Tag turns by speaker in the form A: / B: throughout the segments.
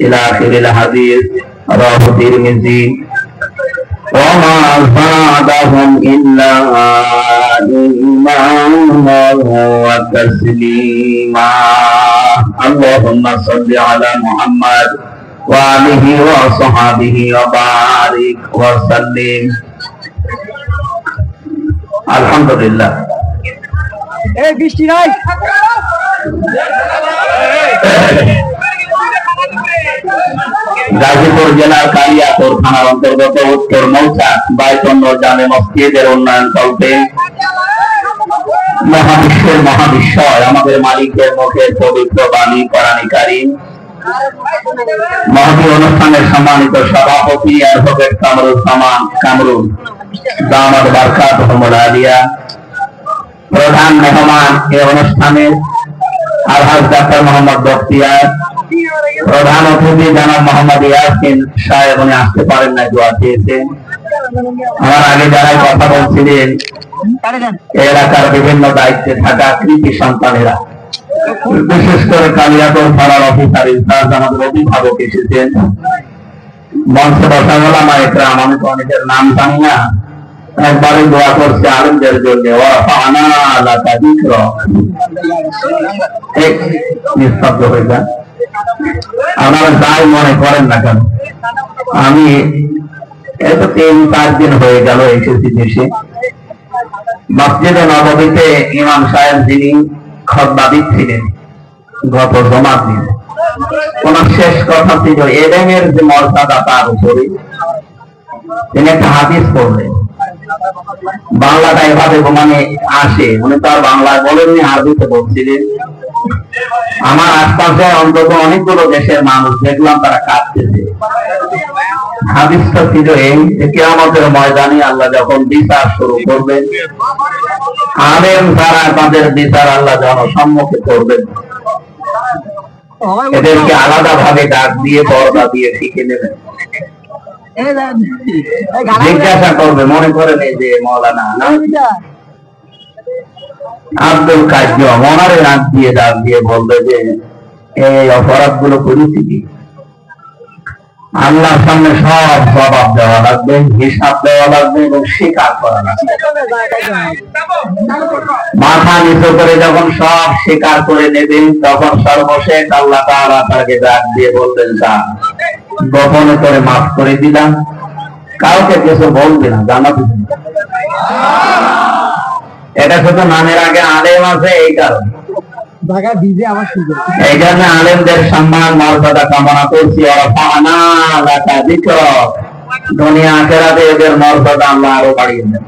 A: إلى آخر الحديث رواه الترمذي وما زادهم إلا إيمانا وتسليما اللهم صل على محمد وآله وصحبه وبارك وسلم الحمد لله গাজীপুর জেলার কালিয়াপুর থানার অন্তর্গত উত্তর মৌচাক বাইতন্ন জামে মসজিদের উন্নয়ন কল্পে মহাবিশ্বের মহাবিশ্বয় আমাদের মালিকের মুখে পবিত্র বাণী কোরআন কারীম মহতী অনুষ্ঠানের সম্মানিত সভাপতি অ্যাডভোকেট কামরুল দামাত বারকাতুহুল আলিয়া, প্রধান মেহমান এই অনুষ্ঠানের আলহাজ ডাক্তার মোহাম্মদ বখতিয়ার, প্রধান অতিথি জনাব মোহাম্মদ ইয়াসিন সাহেব, উনি আসতে পারেন না, দোয়া চেয়েছেন। আমার আগে যারা কথা বলছিলেন এলাকার বিভিন্ন দায়িত্বে থাকা কৃতি সন্তানেরা, বিশেষ করে কালিয়াপুর থানার অফিসার ইনচার্জ আমাদের অভিভাবক এসেছেন, মঞ্চে বসা ওলামা ইকরাম, আমি তো অনেকের নাম জানি না, একবারে দোয়া করছে আলেমদের জন্য। নিস্তব্ধ হয়ে যান, আপনারা যাই মনে করেন না কেন, আমি এত 3-4 দিন হয়ে গেল এসেছি দেশে। মসজিদে নববীতে ইমাম সাহেব যিনি খুতবা দিচ্ছিলেন গত জুমার দিন, ওনার শেষ কথা ছিল এলেমের যে মর্যাদা তার উপরে তিনি একটা হাদিস পড়লেন। বাংলাটা এভাবে মানে আসে, উনি তো আর বাংলায় বলেননি, আরবিতে বলছিলেন। আমার আশপাশে অন্তত অনেকগুলো দেশের মানুষ দেখলাম তারা কাঁদতেছে। হাদিসটা ছিল এই যে কিয়ামতের ময়দানে আল্লাহ যখন বিচার শুরু করবেন, আলেম তারা তাদের বিচার আল্লাহ জনসম্মুখে করবেন, এদেরকে আলাদা ভাবে ডাক দিয়ে পর্দা দিয়ে শিখে নেবেন, জিজ্ঞাসা করবে, মনে করেন এই যে মৌলানা আব্দুল কাইয়ুম, ওনারে ডাক দিয়ে বলবে যে এই অপরাধ গুলো করেছি কি? আল্লাহর সামনে সব জবাব দেওয়া লাগবে, হিসাব দেওয়া লাগবে এবং স্বীকার করা লাগবে। মাথা নিচু করে যখন সব স্বীকার করে নেবেন, তখন সর্বশেষ আল্লাহ তাআলা তাকে ডাক দিয়ে বলবেন, যা গোপনে করে মাফ করে দিলাম, কাউকে কিছু বলবে না, জানাতে। এটা শুধু নামের আগে আলেম আছে এই কারণে, এই জন্য আলেমদের সম্মান মর্যাদা কামনা করছি। দুনিয়া আখিরাতে এদের মর্যাদা আল্লাহ আরো বাড়িয়ে দেন।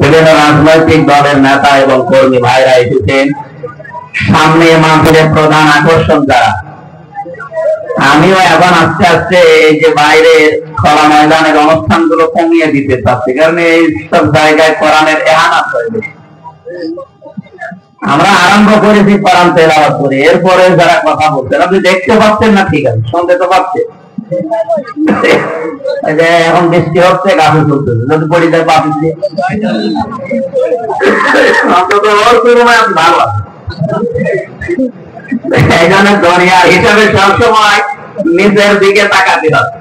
A: বিভিন্ন রাজনৈতিক দলের নেতা এবং কর্মী ভাইরা এসেছেন, সামনে মাহফিলের প্রধান আকর্ষণ যারা। আমিও এখন আস্তে আস্তে এই যে বাইরের খোলা ময়দানের অনুষ্ঠানগুলো কমিয়ে দিতে চাচ্ছি, কারণ এই সব জায়গায় কোরআনের ইহানাত হয়ে গেছে। আমরা আরম্ভ করেছি কোরআন তেলাওয়াত করে, এরপরে যারা কথা বলছেন আপনি দেখতে পাচ্ছেন না, ঠিক আছে, শুনতে তো পাচ্ছেন। এখন বৃষ্টি হচ্ছে, গাছে চলতেছে, যদি পড়ি যায় পাবি অন্তত ওর তুলনায় আপনি ভালো আছেন। এই জন্য দুনিয়ার হিসাবে সবসময় নিজের দিকে তাকাতে হবে,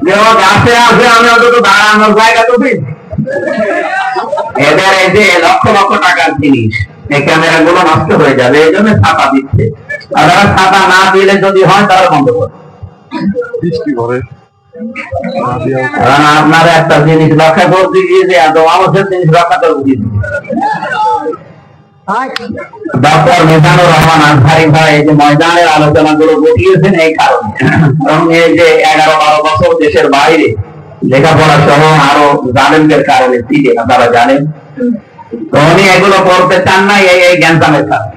A: যে ও গাছে আছে, আমি অন্তত দাঁড়ানোর জায়গা তো দিই। এদের এই যে লক্ষ লক্ষ টাকার জিনিস, এই ক্যামেরা গুলো নষ্ট হয়ে যাবে, এই জন্য ছাতা দিচ্ছে। আর তারা ছাতা না দিলে যদি হয় তারা বন্ধ করে। আপনারা একটা জিনিস রক্ষা করতে গিয়ে যে এত মানুষের জিনিস রক্ষা করতে ডক্টর মিজানুর রহমান আজহারি ভাই এই যে ময়দানের আলোচনা গুলো ঘটিয়েছেন এই কারণে, এবং এই যে 11-12 বছর দেশের বাইরে লেখাপড়া সহ আরো জালেমদের কারণে ছিলেন, আপনারা জানেন। তো উনি এগুলো করতে চান না, এই জ্ঞানদানের কারণে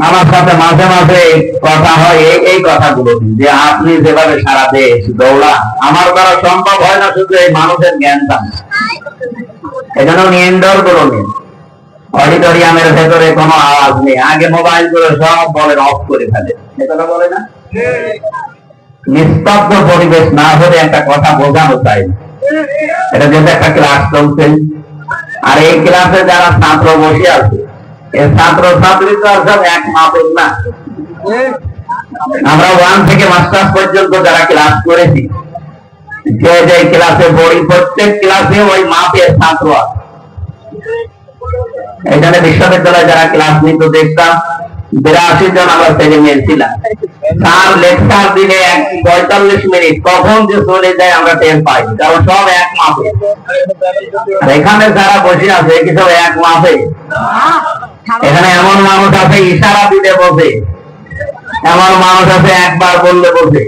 A: আমার সাথে মাঝে মাঝে কথা হয় এই কথাগুলো, যে আপনি যেভাবে সারা দেশ দৌড়া, আমার দ্বারা সম্ভব হয় না, শুধু এই মানুষের জ্ঞানদান। এই জন্য উনি ইনডোর গুলো নেন, অডিটোরিয়ামের ভেতরে কোনো আওয়াজ নেই, আগে মোবাইল গুলো সব বলেন অফ করে ফেলে, সেটা বলে না। নিস্তব্ধ পরিবেশ না হলে একটা কথা বোঝানো চাই। এটা যেহেতু একটা ক্লাস চলছে, আর এই ক্লাসে যারা ছাত্র বসে আছে, এই ছাত্র ছাত্রী তো আর সব এক মাপের না। আমরা 1 থেকে মাস্টার্স পর্যন্ত যারা ক্লাস করেছি, যে যে ক্লাসে পড়ি প্রত্যেক ক্লাসে ওই মাপের ছাত্র আছে। এখানে বিশ্ববিদ্যালয়ে যারা ক্লাস নিত দেখতাম 82 জন আমরা ছেলে মেয়ে ছিলাম। স্যার লেকচার দিলে 45 মিনিট কখন যে চলে যায় আমরা টের পাই, কারণ সব এক মাপে। এখানে যারা বসে আছে কি সব এক মাপে? এখানে এমন মানুষ আছে ইশারা দিতে বসে, এমন মানুষ আছে একবার বললে বসে,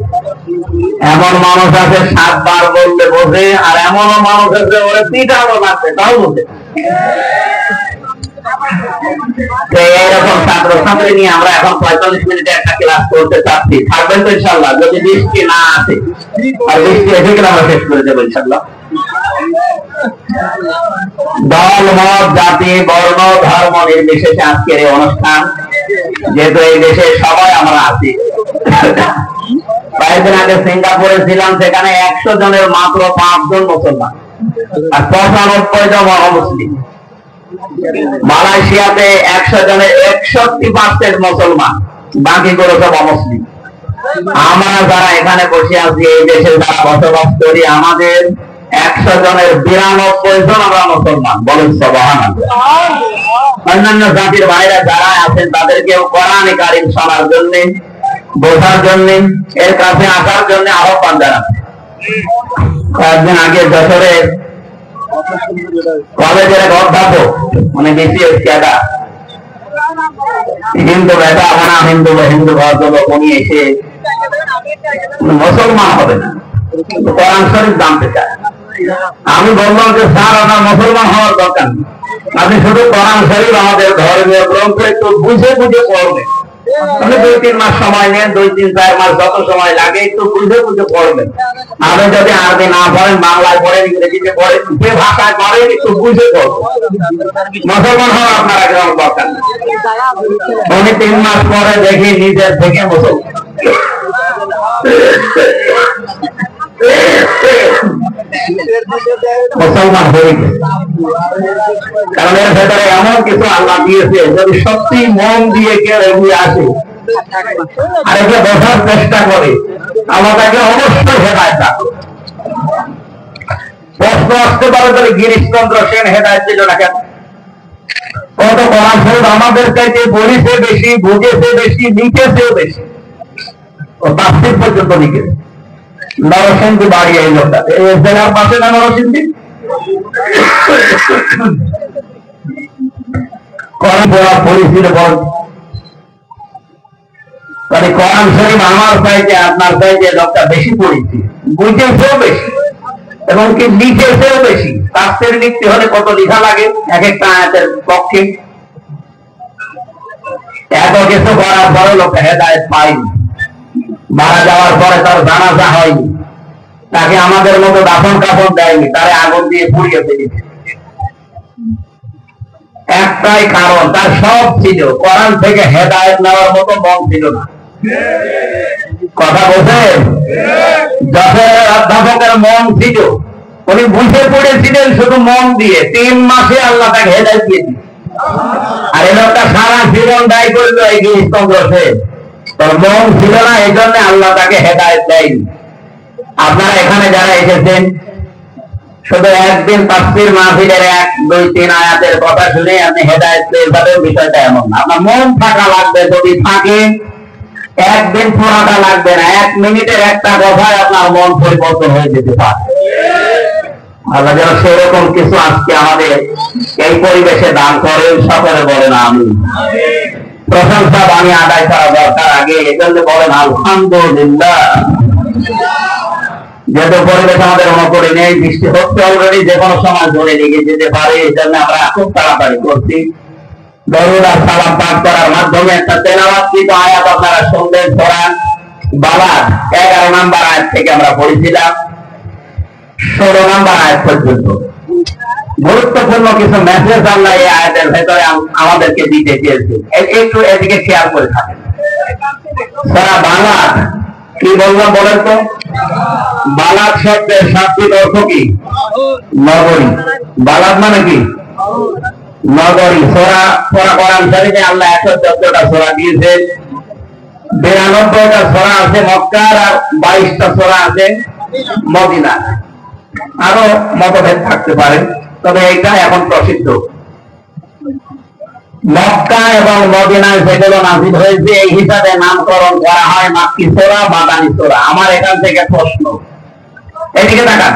A: এমন মানুষ আছে 7 বার বললে বসে, আর এমনও মানুষ আছে ওরা পিটানো লাগবে তাও বসে। এইরকম ছাত্র ছাত্রী নিয়ে আমরা এখন 45 মিনিটে একটা ক্লাস করতে চাচ্ছি। থাকবেন তো ইনশাল্লাহ? যদি বৃষ্টি না আসে, আর বৃষ্টি এসে গেলে আমরা শেষ করে দেবো ইনশাল্লাহ। দল মত জাতি বর্ণ ধর্ম নির্বিশেষে আজকের এই অনুষ্ঠান, যেহেতু এই দেশে সবাই আমরা আছি। কয়েকদিন আগে সিঙ্গাপুরে ছিলাম, সেখানে 100 জনের মাত্র 5 জন মুসলমান আর 95 জন অমুসলিম। মালয়েশিয়াতে 100 জনের 61% মুসলমান, বাকিগুলো সব অমুসলিম। আমরা যারা এখানে বসে আছি, এই দেশে যারা বসবাস করি, আমাদের 100 জনের 92 জন আমরা মুসলমান। বলেন সুবহানাল্লাহ। অন্যান্য জাতির ভাইরা যারা আছেন তাদেরকে কোরআন কারীম শোনার জন্য, বোঝার জন্য, এর কাছে আসার জন্য আহ্বান জানাচ্ছি। কয়েকদিন আগে যশোরে কলেজের এক অধ্যাপক, মানে বিসিএস ক্যাডার, হিন্দু বেটা না হিন্দু ভদ্রলোক, উনি এসে মুসলমান হবে না, কোরআন শরীফ জানতে চায়। আমি বললাম যে স্যার, আপনার মুসলমান হওয়ার দরকার নেই, আপনি শুধু কোরআন শরীফ আমাদের ধর্মীয় গ্রন্থ একটু বুঝে বুঝে পড়বেন। আপনি 2-3 মাস সময় নেন, 2-3-4 মাস যত সময় লাগে একটু বুঝে বুঝে পড়বেন। আপনি যদি আরবি না পড়েন, বাংলায় পড়েন, ইংরেজিতে পড়েন, যে ভাষায় পড়েন একটু বুঝে পড়বেন। মুসলমান হওয়া আপনার একদম দরকার নেই। উনি 3 মাস পরে দেখি নিজের থেকে মুসলমান হয়ে গেছে। কারণ এর ভেতরে এমন কিছু আল্লাহ দিয়েছে, যদি সত্যি মন দিয়ে কেউ এগিয়ে আসে আর একে বোঝার চেষ্টা করে, আমাদেরকে অবশ্যই হেদায়েত আছে। প্রশ্ন আসতে পারে, তাহলে গিরিশচন্দ্র সেন হেদায়েত দিল না কেন? কত কোরআন শরীফ আমাদের চাইতে পড়েছে বেশি, বুঝেছে বেশি, লিখেছে বেশি, ও তাফসীর পর্যন্ত লিখেছে। নরসিংদী বাড়ি এই লোকটা, এই জেলার পাশে না নরসিংদী? কোরআন পড়া পড়েছিল বল? তাহলে কোরআন শরীফ আমার চাইতে আপনার চাইতে লোকটা বেশি পড়েছে, বুঝেছেও বেশি, এবং কি লিখেছেও বেশি। তাফসীর লিখতে হলে কত লেখা লাগে এক একটা আয়াতের পক্ষে। এত কিছু করার পরে লোকটা হেদায়েত পায়নি। মারা যাওয়ার পরে তার জানাজা হয়নি, তাকে আমাদের মতো দাফন কাফন দেয়নি, তারে আগুন দিয়ে পুড়িয়ে ফেলেছে। একটাই কারণ, তার সব ছিল, কোরআন থেকে হেদায়েত নেওয়ার মতো মন ছিল না। কথা বলছেন? যশোরের অধ্যাপকের মন ছিল, উনি বুঝে পড়েছিলেন শুধু মন দিয়ে। 3 মাসে আল্লাহ তাকে হেদায়েত দিয়েছে। আর এই লোকটা সারা জীবন দায়ী করলো এই গিরিশচন্দ্র সেন, তোর মন ছিল না, এই জন্য আল্লাহ তাকে হেদায়েত দেয়নি। আপনারা এখানে যারা এসেছেন, শুধু একদিন তাফসীর মাহফিলের 1-2-3 আয়াতের কথা শুনে আপনি হেদায়েত পেয়ে যাবেন, বিষয়টা এমন না। আপনার মন থাকা লাগবে, যদি থাকে একদিন পড়াটা লাগবে না, 1 মিনিটের একটা কথায় আপনার মন পরিবর্তন হয়ে যেতে পারে। আল্লাহ যেন সেরকম কিছু আজকে আমাদের এই পরিবেশে দান করেন, সকলে বলেন আমিন। প্রশংসা বাণী আদায় করা দরকার আগে, এজন্য বলেন আলহামদুলিল্লাহ। যেহেতু পরিবেশ আমাদের অনুকূলে নেই, বৃষ্টি হচ্ছে অলরেডি, যে কোনো সময় ধরে লেগে যেতে পারে, এই জন্য আমরা খুব তাড়াতাড়ি করছি। দরুদ আর সালাম পাঠ করার মাধ্যমে একটা তেলাওয়াতকৃত আয়াত আপনারা শুনলেন, সূরা বালাদ 11 নম্বর আয়াত থেকে আমরা পড়েছিলাম 16 নম্বর আয়াত পর্যন্ত। গুরুত্বপূর্ণ কিছু মেসেজ আল্লাহ এই আয়াতের ভেতরে আমাদেরকে দিতে চেয়েছে, একটু এদিকে খেয়াল করে থাকেন। সূরা বালাদ কি বললাম বলেন তো? বালাদ শব্দের শাব্দিক অর্থ কি? নগরী। বালাদ মানে কি? নগরী। সূরা কোরআন শরীফে আল্লাহ 114টা সূরা দিয়েছেন, 92টা সূরা আছে মক্কার, আর 22টা সূরা আছে মদিনা। আরো মতভেদ থাকতে পারে, তবে এটা এখন প্রসিদ্ধ। মক্কা এবং মদিনায় যেগুলো নাযিল হয়েছে এই হিসাবে নামকরণ করা হয় মাক্কি সূরা, মাদানী সূরা। আমার এখান থেকে প্রশ্ন, এদিকে তাকান।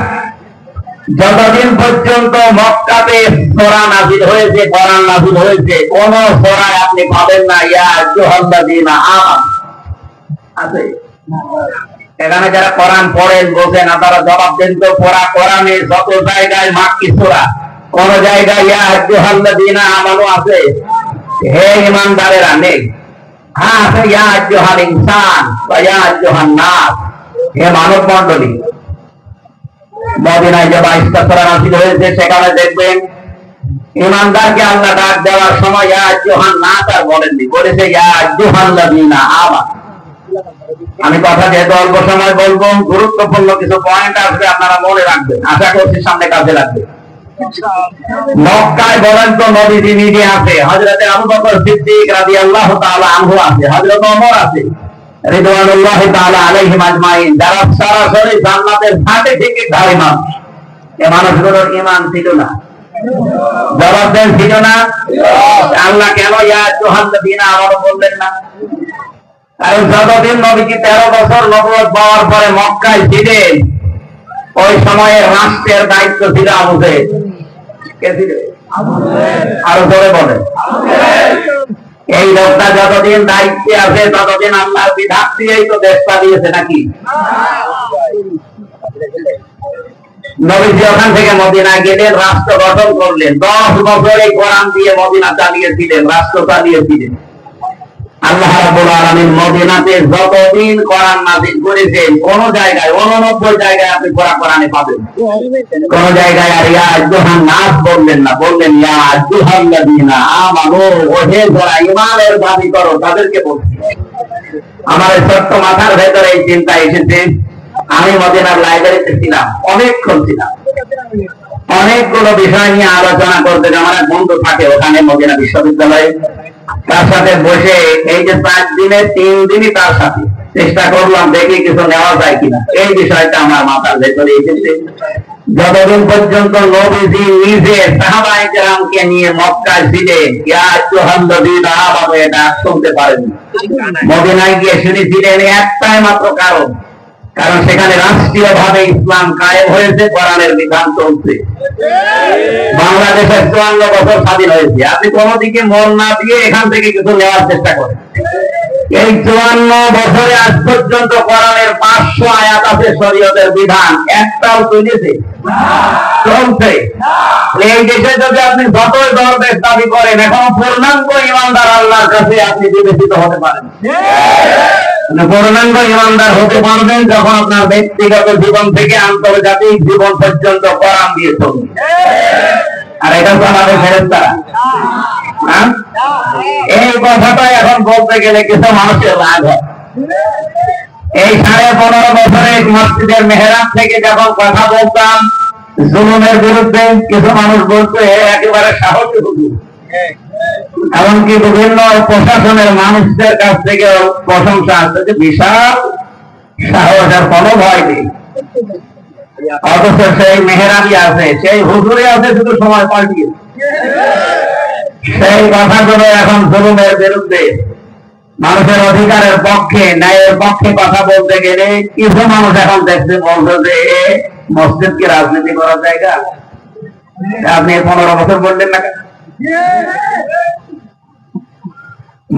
A: যতদিন পর্যন্ত মক্কাতে সূরা নাযিল হয়েছে, কোরআন নাযিল হয়েছে, কোন সূরায় আপনি পাবেন না ইয়া আইয়ুহাল্লাযীনা আমানু আছে। এখানে যারা কোরআন পড়েন বোঝেন, আপনারা জবাব দেন তো। কোরআনে যত জায়গায় মাক্কি সূরা, কোন জায়গায় ইয়া আইয়ুহাল্লাযীনা আমানু আছে? হে ঈমানদারেরা নেই। হ্যাঁ আছে ইয়া আইয়ুহাল ইনসান ওয়া ইয়া আইয়ুহান নাস, হে মানব মণ্ডলী। মদিনায় যে 22টা সূরা নাযিল হয়েছে সেখানে দেখবেন ঈমানদারকে আল্লাহ ডাক দেওয়ার সময় ইয়া আইয়ুহান নাস আর বলেননি, বলেছে ইয়া আইয়ুহাল্লাযীনা আমানু। আমি কথা যেহেতু অল্প সময় বলবো, গুরুত্বপূর্ণ কিছু পয়েন্ট আসবে, আপনারা মনে রাখবেন, আশা করছি সামনে কাজে লাগবে। মক্কায় বলেন তো নবীজি নিজে আছে, হযরত আবু বকর সিদ্দিক রাদিয়াল্লাহু তাআলা আনহু আছে, হযরত ওমর আছে রিদওয়ানুল্লাহি তাআলা আলাইহিম আজমাইন, যারা সরাসরি জান্নাতের সার্টিফিকেট ধারী মানুষ। এই মানুষগুলোর ঈমান ছিল না? জবাব দেন, ছিল না? আল্লাহ কেন ইয়া আইয়ুহাল্লাযীনা আমানু বললেন না? কারণ যতদিন নবীজি 13 বছর নবুয়ত পাওয়ার পরে মক্কায় ছিলেন, ওই সময়ের রাষ্ট্রের দায়িত্ব ছিল আবু যায়েদ। কে ছিল? আরো জোরে বলেন। এই লোকটা যতদিন দায়িত্বে আছে ততদিন আল্লাহর বিধান দিয়েই তো দেশ চালিয়েছে নাকি? নবীজি ওখান থেকে মদিনা গেলেন, রাষ্ট্র গঠন করলেন। 10 বছর এই কোরআন দিয়ে মদিনা চালিয়েছিলেন, রাষ্ট্র চালিয়েছিলেন। আল্লাহ রাব্বুল আলামিন মদিনাতে যতদিন কোরআন নাযিল করেছেন, কোন জায়গায় 89 জায়গায় আপনি কোরআনে পাবেন। কোন জায়গায় আর ইয়া আইয়ুহান নাস বললেন না, বললেন ইয়া আইয়ুহাল্লাযীনা আমানু, ওহে যারা ঈমানের দাবি করো তাদেরকে বলছি। আমার ছোট্ট মাথার ভেতরে এই চিন্তা এসেছে, আমি মদিনার লাইব্রেরিতে ছিলাম, অনেকক্ষণ ছিলাম, অনেকগুলো বিষয় নিয়ে আলোচনা করতে। আমার এক বন্ধু থাকে ওখানে মদিনা বিশ্ববিদ্যালয়ে, তার সাথে বসে এই যে 5 দিনে 3 দিনই তার সাথে চেষ্টা করলাম দেখি কিছু নেওয়া যায় কিনা। এই বিষয়টা আমার মাথার ভেতরে এসেছে। যতদিন পর্যন্ত নবীজি নিজে সাহাবায়ে কেরামকে নিয়ে মক্কায় ছিলেন, ইয়া আইয়ুহাল্লাযীনা আমানু এটা শুনতে পারেননি। মদিনায় গিয়ে শুনেছিলেন একটাই মাত্র কারণ সেখানে রাষ্ট্রীয় ভাবে ইসলাম কায়েম হয়েছে, কোরআনের বিধান চলছে। বাংলাদেশের 54 বছর স্বাধীন হয়েছে, আপনি কোন দিকে মন না দিয়ে এখান থেকে কিছু নেওয়ার চেষ্টা করেন। এই 54 বছরে আজ পর্যন্ত কোরআনের 500 আয়াত আছে, শরীয়তের বিধান একটাও চলেছে? চলছে। এই দেশে যদি আপনি যতই দরবেশ দাবি করেন, এখন পূর্ণাঙ্গ ঈমানদার আল্লাহর কাছে আপনি বিবেচিত হতে পারেন। পূর্ণাঙ্গ ঈমানদার হতে পারবেন যখন আপনার ব্যক্তিগত জীবন থেকে আন্তর্জাতিক জীবন পর্যন্ত কোরআন দিয়ে চলবে। আর এটা তো আমাদের ফেরেশতারা। এই কথাটা এখন বলতে গেলে কিছু মানুষের রাগ হয়। এই 15.5 বছরে মসজিদের মেহরাব থেকে যখন কথা বলতাম জুলুমের বিরুদ্ধে, কিছু মানুষ বলতো একেবারে সাহসী হুজুর। এমনকি বিভিন্ন প্রশাসনের মানুষদের কাছ থেকে প্রশংসা আসছে যে বিশাল সাহস, আর কোনো ভয় নেই। অথচ সেই মেহরাবি আছে, সেই হুজুরে আছে, শুধু সময় পাল্টিয়ে। সেই কথাগুলো এখন জুলুমের বিরুদ্ধে, মানুষের অধিকারের পক্ষে, ন্যায়ের পক্ষে কথা বলতে গেলে কিছু মানুষ এখন দেখতে বলছে যে মসজিদকে রাজনীতি করার জায়গা। আপনি 15 বছর বললেন না?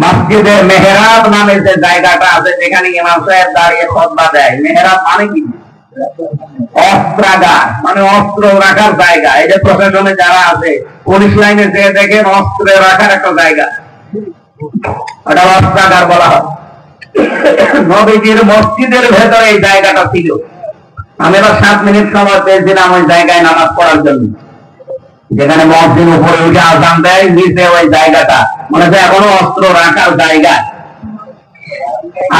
A: মসজিদের মেহরাব নামে যে জায়গাটা আছে, যেখানে ইমাম সাহেব দাঁড়িয়ে খুতবা দেয়, মেহরাব মানে কি? অস্ত্রাগার, মানে অস্ত্র রাখার জায়গা। এই যে প্রশাসনে যারা আছে, পুলিশ লাইনে যে দেখেন অস্ত্র রাখার একটা জায়গা, ওটা অস্ত্রাগার বলা হয়। নবীজির মসজিদের ভেতরে এই জায়গাটা ছিল। আমি এবার 7 মিনিট সময় পেয়েছিলাম ওই জায়গায় নামাজ পড়ার জন্য, যেখানে মসজিদ উপরে উঠে আযান দেয়, নিচে ওই জায়গাটা মানে এখনো অস্ত্র রাখার জায়গা।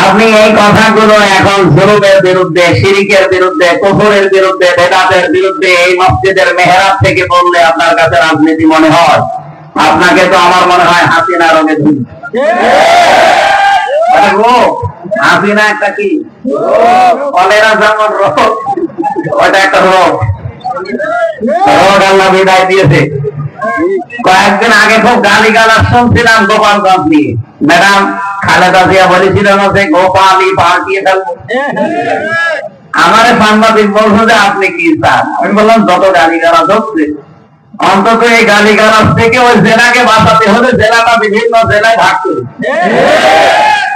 A: আপনি এই কথাগুলো এখন জুলুমের বিরুদ্ধে, শিরকের বিরুদ্ধে, কুফরের বিরুদ্ধে, বেদাতের বিরুদ্ধে এই মসজিদের মেহরাব থেকে বললে আপনার কাছে রাজনীতি মনে হয়? আপনাকে তো আমার মনে হয় হাসিনা রঙে ধুন। রোগ হাসি না একটা কি কলেরা যেমন রোগ, ওটা একটা রোগ। রোগ আল্লাহ বিদায় দিয়েছে। কয়েকদিন আগে খুব গালি গালাজ শুনছিলাম গোপালগঞ্জ নিয়ে। ম্যাডাম খালেদা জিয়া বলেছিল না যে গোপালই পাল্টিয়ে ফেলবো। আমারে সাংবাদিক বলছো যে আপনি কি চান? আমি বললাম যত গালি গালাজ হচ্ছে অন্তত এই গালি গালাজ থেকে ওই জেলাকে বাঁচাতে হলে জেলাটা বিভিন্ন জেলায় ভাগ করি।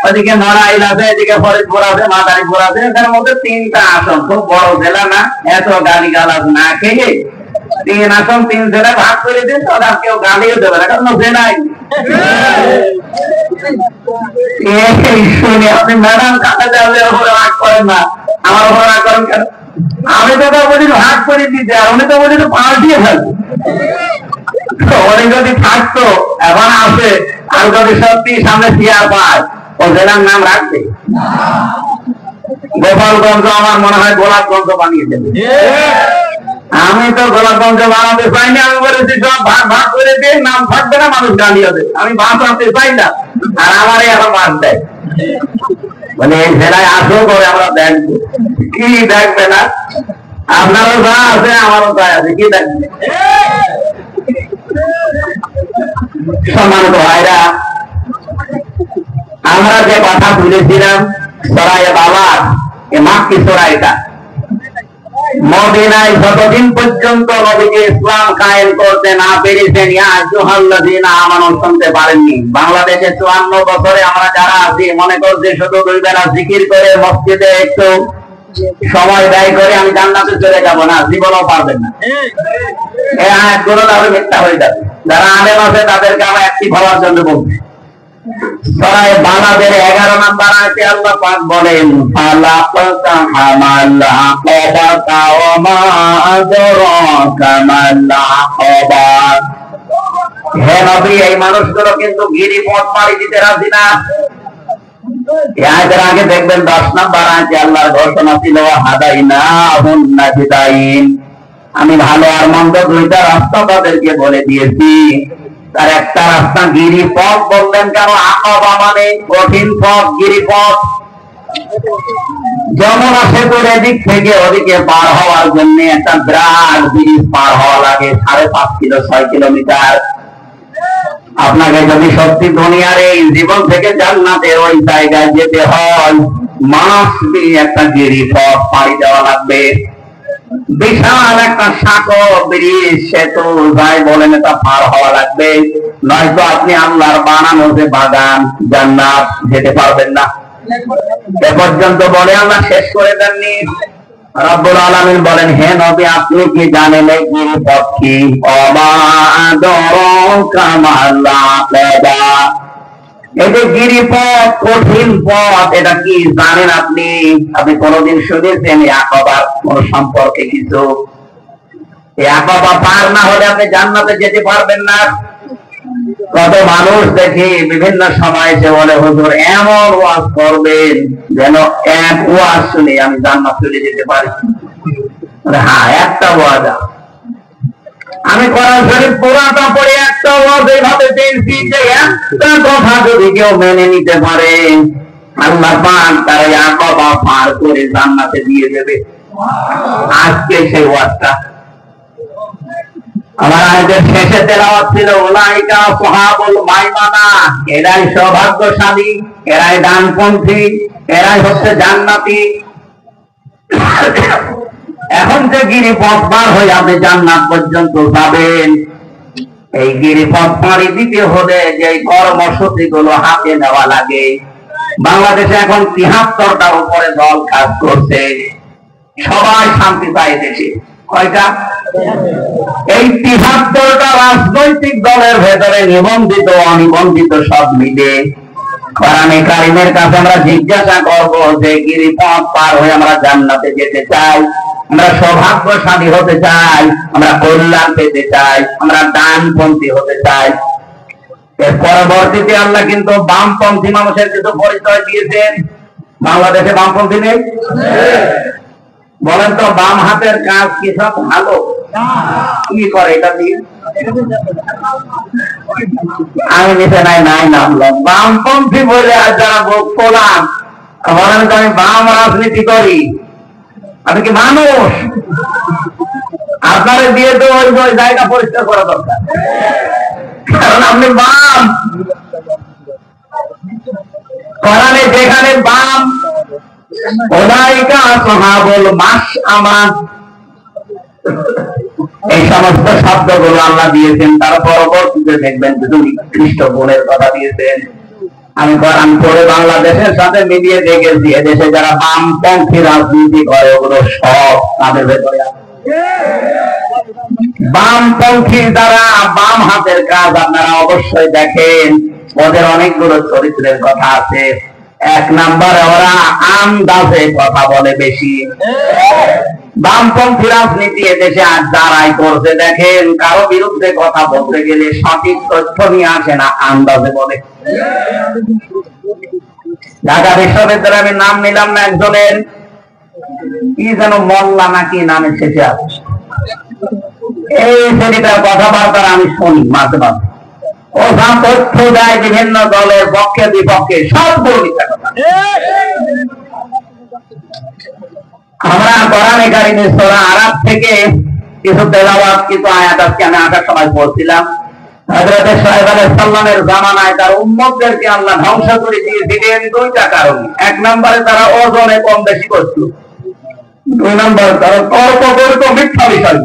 A: ওদিকে নড়াইল আছে, এদিকে ফরিদপুর আছে, মাদারীপুর আছে, এটার মধ্যে 3টা আসন, খুব বড় জেলা না, এত গালি গালাজ না খেয়ে 3 আসন 3 জেলায় ভাগ করে দিন, ওরা কেউ গালিও দেবে না, কারণ জেলায় শুনে আপনি ম্যাডাম কাছে যাবে ওপরে ভাগ করেন না, আমার ওপরে ভাগ করেন কেন? আমি তো বলি ভাগ করে দিতে, আর উনি তো বলি পাল্টিয়ে ফেলবে। উনি যদি থাকতো এখন আসে, আর যদি সত্যি সামনে চেয়ার পায় ও জেলার নাম রাখবে? গোপালগঞ্জ আমার মনে হয় গোলাপগঞ্জ বানিয়ে দেবে। আমি তো গোলাপগঞ্জ বানাতে চাইনি, আমি বলেছি সব ভাগ ভাগ করে দিয়ে নাম থাকবে না, মানুষ গালিয়ে দেবে, আমি বাঁচাতে চাই না, আর আমারই এখন বাদ দেয়। মানে এই জেলায় আসো করে আমরা দেখবো, কি দেখবে না? আপনারও যা আছে আমারও তাই আছে, কি দেখবে? সম্মানিত ভাইরা, আমরা যে কথা তুলেছিলাম সরাই বাবা মাক্কি সরাইটা, মদিনায় যতদিন পর্যন্ত নবীজি ইসলাম কায়েম করতে না পেরেছেন ইয়া আইয়ুহাল্লাযীনা আমানু শুনতে পারেননি। বাংলাদেশে 54 বছরে আমরা যারা আছি মনে করছি শুধু 2 বেলা জিকির করে মসজিদে একটু সময় ব্যয় করে আমি জান্নাতে চলে যাব, না, জীবনও পারবেন না। এই আয়াতগুলো তাহলে মিথ্যা হয়ে যাবে। যারা আলেম আছে তাদেরকে আমরা অ্যাক্টিভ হওয়ার জন্য বলছি। সূরা বালাদের 11 নম্বর আয়াতে আল্লাহ পাক বলেন ফালাকা হামালা আবাকা ওয়া মা আদরাকা মাল আবা। হে নবী, এই মানুষগুলো কিন্তু গিরিপথ পাড়ি দিতে রাজি না। এর আগে দেখবেন 10 নম্বর আয়াতে আল্লাহর ঘোষণা ছিল হাদাইনাহুন নাজদাইন, আমি ভালো আর মন্দ 2টা রাস্তা তাদেরকে বলে দিয়েছি। তার একটা রাস্তা গিরিপথ বললেন, কারণ আকবা মানে কঠিন পথ, গিরিপথ। যমুনা সেতুর এদিক থেকে ওদিকে পার হওয়ার জন্য একটা বিরাট ব্রিজ পার হওয়া লাগে 5.5 কিলো 6 কিলোমিটার। আপনাকে যদি সত্যি দুনিয়ার এই জীবন থেকে জান্নাতের ওই জায়গায় যেতে হয়, মাস দিয়ে একটা গিরিপথ পাড়ি দেওয়া লাগবে। বিশাল একটা সাঁকো ব্রিজ সেতু যাই বলেন এটা পার হওয়া লাগবে, নয়তো আপনি আল্লাহর বানানো যে বাগান জান্নাত যেতে পারবেন না। এ পর্যন্ত বলে আল্লাহ শেষ করে দেননি। রব্বুল আলামিন বলেন, হে নবী আপনি কি জানেন এই গিরিপথ কি? ওমা আদরাকা মাল আকাবা, এটা গিরিপথ, কঠিন পথ, এটা কি জানেন আপনি? আপনি কোনদিন শুনেছেন এই আকবার কোন সম্পর্কে কিছু? এই আকবা পার না হলে আপনি জান্নাতে যেতে পারবেন না। কত মানুষ দেখি বিভিন্ন সময় এসে বলে হুজুর এমন ওয়াজ করবেন যেন এক ওয়াজ শুনে আমি জান্নাত চলে যেতে পারি। হ্যাঁ, একটা ওয়াজ আমি কোরআন শরীফ পুরাটা পড়ে একটা ওয়াজ এইভাবে পেয়েছি যে একটা কথা যদি কেউ মেনে নিতে পারে আল্লাহ পাক তার আকবা পার করে জান্নাতে দিয়ে দেবে। আজকে সেই ওয়াজটা আমার আয়াতের শেষে তেলাওয়াত ছিল উলাইকা আসহাবুল মাইমানা, এরাই সৌভাগ্যশালী, এরাই ডানপন্থী, এরাই হচ্ছে জান্নাতি। এখন যে গিরিপথ পার হয়ে আপনি জান্নাত পর্যন্ত যাবেন, এই গিরিপথ পাড়ি দিতে হলে যে কর্মসূচি গুলো হাতে নেওয়া লাগে, বাংলাদেশে এখন 73টার উপরে দল কাজ করছে, সবাই শান্তি পায় দেশে। কয়টা? এই 73টা রাজনৈতিক দলের ভেতরে নিবন্ধিত অনিবন্ধিত সব মিলে কোরআনে কারিমের কাছে আমরা জিজ্ঞাসা করব যে গিরিপথ পার হয়ে আমরা জান্নাতে যেতে চাই, আমরা সৌভাগ্যশালী হতে চাই, আমরা কল্যাণ পেতে চাই, আমরা ডানপন্থী হতে চাই। এর পরবর্তীতে আল্লাহ কিন্তু বামপন্থী মানুষের কিছু পরিচয় দিয়েছেন। বাংলাদেশে বামপন্থী নেই? বলেন তো বাম হাতের কাজ কি সব ভালো? কি করে এটা দিয়ে? আমি বিছানায় নাই নামলাম। বামপন্থী বলে আর যারা বুক খোলাম বলেন তো আমি বাম রাজনীতি করি, আপনি কি মানুষ? আপনারা দিয়ে তো ওই জায়গা পরিষ্কার করা দরকার, কারণ আপনি বাম। কোরআনে যেখানে বাম ওলাইকা আসহাবুল মাশআমাত এই সমস্ত শব্দগুলো আল্লাহ দিয়েছেন, তার পরবর্তীতে দেখবেন শুধু নিকৃষ্ট গুণের কথা দিয়েছেন। আমি কোরআন পড়ে বাংলাদেশের সাথে মিলিয়ে দেখেছি এদেশে যারা বামপন্থী রাজনীতি করে ওগুলো সব তাদের ভেতরে আছে। বামপন্থী যারা বাম হাতের কাজ আপনারা অবশ্যই দেখেন, ওদের অনেকগুলো চরিত্রের কথা আছে। এক নম্বরে ওরা আন্দাজে কথা বলে বেশি। বামপন্থী রাজনীতি এদেশে আজ যারাই করছে দেখেন, কারো বিরুদ্ধে কথা বলতে গেলে সঠিক তথ্য নিয়ে আসে না, আন্দাজে বলে। ঢাকা বিশ্ববিদ্যালয়ে আমি নাম নিলাম না, একজনের কি যেন মোল্লা নাকি নামের শেষে আছে, এই ছেলেটার কথাবার্তা আমি শুনি মাঝে মাঝে। ও যা তথ্য দেয় বিভিন্ন দলের পক্ষে বিপক্ষে, সব মিথ্যা কথা। আমরা কোরআনে কারিমে সূরা আরাফ থেকে কিছু তেলাওয়াত, কিছু আয়াত আজকে আমি আসার সময় পড়ছিলাম। হযরত শুআয়ব আলাইহিস সালামের জামানায় তার উম্মতদেরকে আল্লাহ ধ্বংস করে দিয়েছিলেন দুইটা কারণে। এক নম্বরে তারা ওজনে কম বেশি করত, দুই নম্বর তারা তর্ক করত মিথ্যা বিষয়।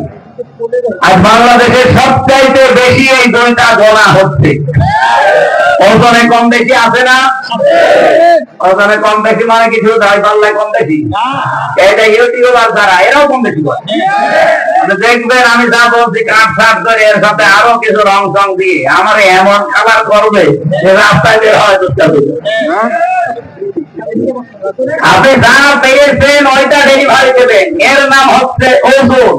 A: আর বাংলাদেশের সবচাইতে বেশি এই দুইটা গোনা হচ্ছে। ওজনে কম বেশি আছে না? ওজনে কম বেশি মানে কিছু দায় পাল্লায় কম বেশি, এটা ইউটিউবার যারা এরাও কম বেশি করে। দেখবেন আমি যা বলছি কাট সাট করে এর সাথে আরো কিছু রং চং দিয়ে আমার এমন কালার করবে যে রাস্তায় বের হয় দুষ্টা। আপনি যা পেয়েছেন ওইটা ডেলিভারি দেবেন, এর নাম হচ্ছে ওজন।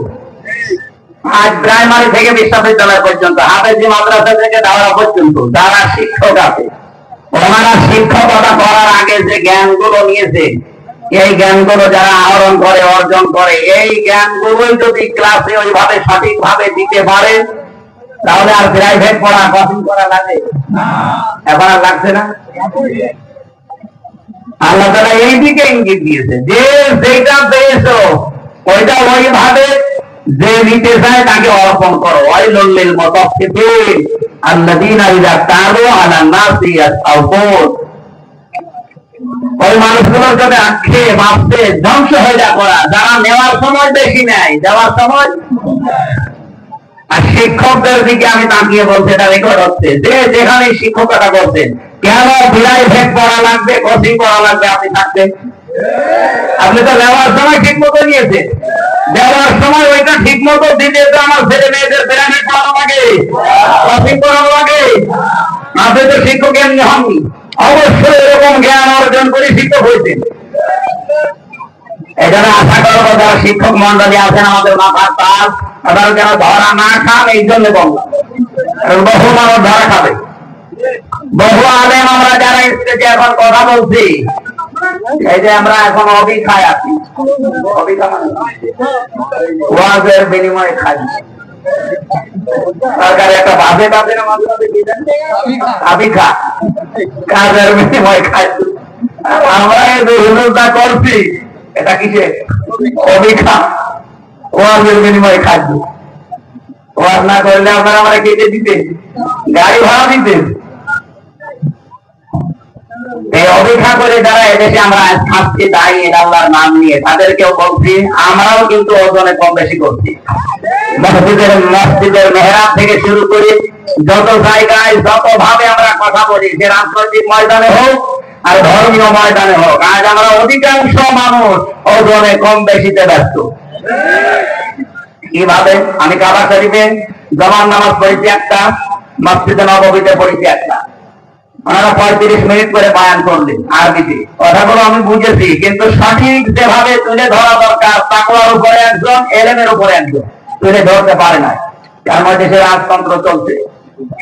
A: আজ প্রাইমারি থেকে বিশ্ববিদ্যালয় পর্যন্ত, হাফেজি মাদ্রাসা থেকে দাওরা পর্যন্ত যারা শিক্ষক আছে, ওনারা শিক্ষকতা করার আগে যে জ্ঞানগুলো নিয়েছে, এই জ্ঞানগুলো যারা আহরণ করে অর্জন করে, এই জ্ঞানগুলোই যদি ক্লাসে ওইভাবে সঠিকভাবে দিতে পারে তাহলে আর প্রাইভেট পড়া কোচিং করা লাগে এখন আর লাগছে না। আল্লাহ তাআলা এই দিকে ইঙ্গিত দিয়েছে যে যেটা পেয়েছো ওইটা ওইভাবে যে নিতে চায় তাকে অর্পণ করো। ওয়াইলুল লিল মুতাফফিফিন আল্লাযীনা ইযা কালু আলান নাসি ইয়াসতাউফুন। ওই মানুষগুলোর সাথে আজকে মাপতে ধ্বংস হয়ে যা করা, যারা নেওয়ার সময় বেশি নেয়, দেওয়ার সময়। আর শিক্ষকদের দিকে আমি তাকিয়ে বলছি, এটা রেকর্ড হচ্ছে, যে যেখানে শিক্ষকতা করছেন কেন প্রাইভেট পড়া লাগবে, কোচিং পড়া লাগবে আপনি থাকবেন? আপনি তো নেওয়ার সময় ঠিক মতো নিয়েছেন, দেওয়ার সময় ওইটা ঠিক মতো দিতে তো আমার ছেলে মেয়েদের প্রাইভেট পড়ানো লাগে, কোচিং পড়ানো লাগে। আপনি তো শিক্ষক এমনি হননি, অবশ্যই এরকম জ্ঞান অর্জন করে শিক্ষক হয়েছেন। এই জন্য আশা করবো যারা শিক্ষক মন্ডলী আছেন আমাদের মাথার তাল, তারা যেন ধরা না খান, এই জন্য বললাম। বহু মানুষ ধরা খাবে, বহু আলেম আমরা যারা স্টেজে এখন কথা বলছি, এই যে আমরা এখন অবিখায় আছি, ওয়াজের বিনিময়ে খাই। সরকার একটা বাজে বাজে না মাঝে মাঝে আবিখা, কাজের বিনিময়ে খাই। আমরা এই দুর্নীতিটা করছি, এটা কিসে? অবিখা, ওয়াজের বিনিময়ে খাদ্য। ওয়াজ না করলে আপনারা আমরা কেটে দিতেন, গাড়ি ভাড়া দিতেন। এই অপেক্ষা করে যারা এদেশে আমরা থাকছি দাঁড়িয়ে আল্লাহর নাম নিয়ে, তাদেরকেও বলছি আমরাও কিন্তু ওজনে কম বেশি করছি। মসজিদের মেহরাব থেকে শুরু করে যত জায়গায় যত ভাবে আমরা কথা বলি, সে রাজনৈতিক ময়দানে হোক আর ধর্মীয় ময়দানে হোক, আজ আমরা অধিকাংশ মানুষ ওজনে কম বেশিতে ব্যস্ত। কিভাবে? আমি কাবা শরীফে জমার নামাজ পড়েছি একটা, মসজিদে নববীতে পড়েছি একটা। ওনারা 35 মিনিট করে বয়ান করলেন আরবিতে, কথাগুলো আমি বুঝেছি, কিন্তু সঠিক যেভাবে তুলে ধরা দরকার, তাকওয়ার উপরে একজন, এলেমের উপরে একজন তুলে ধরতে পারে না। কারণ দেশের রাজতন্ত্র চলছে,